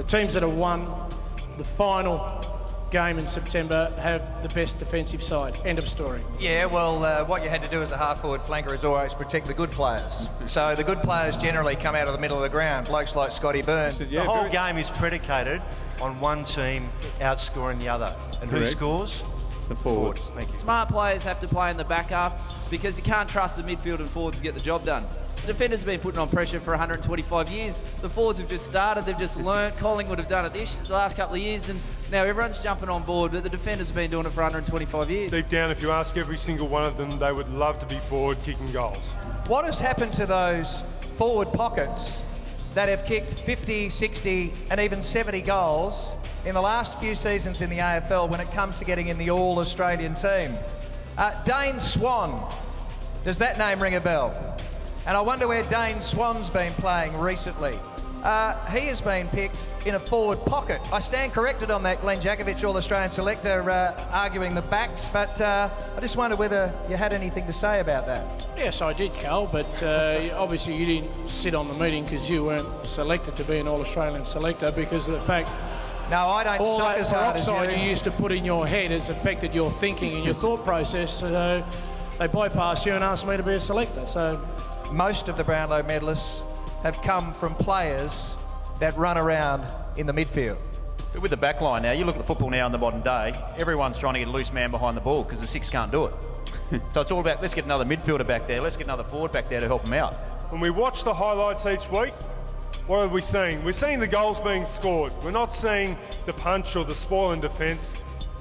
teams that have won the final game in September have the best defensive side. End of story. Yeah, well, what you had to do as a half-forward flanker is always protect the good players. So the good players generally come out of the middle of the ground, blokes like Scotty Burns. The whole game is predicated on one team outscoring the other. And who scores? The forwards. Thank you. Smart players have to play in the back half because you can't trust the midfield and forwards to get the job done. The defenders have been putting on pressure for 125 years. The forwards have just started, they've just learnt. Collingwood have done it the last couple of years, and now everyone's jumping on board, but the defenders have been doing it for 125 years. Deep down, if you ask every single one of them, they would love to be forward kicking goals. What has happened to those forward pockets that have kicked 50, 60 and even 70 goals in the last few seasons in the AFL when it comes to getting in the All-Australian team? Dane Swan, does that name ring a bell? And I wonder where Dane Swan's been playing recently. He has been picked in a forward pocket. I stand corrected on that, Glen Jakovich, All-Australian selector, arguing the backs, but I just wonder whether you had anything to say about that. Yes, I did, Carl, but obviously you didn't sit on the meeting because you weren't selected to be an All-Australian selector because of the fact no, I don't all suck that as hard as peroxide you used to put in your head has affected your thinking and your thought process. So they bypassed you and asked me to be a selector. So most of the Brownlow medalists have come from players that run around in the midfield. But with the back line now, you look at the football now in the modern day, everyone's trying to get a loose man behind the ball because the six can't do it. So it's all about, let's get another midfielder back there, let's get another forward back there to help them out. When we watch the highlights each week, what are we seeing? We're seeing the goals being scored. We're not seeing the punch or the spoil in defence.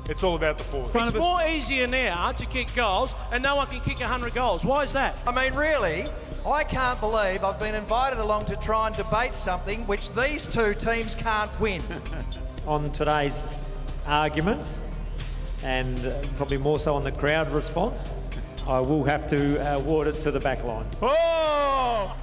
It's all about the forward. It's more easier now to kick goals, and no one can kick 100 goals. Why is that? I mean, really, I can't believe I've been invited along to try and debate something which these two teams can't win. On today's arguments, and probably more so on the crowd response, I will have to award it to the back line. Oh!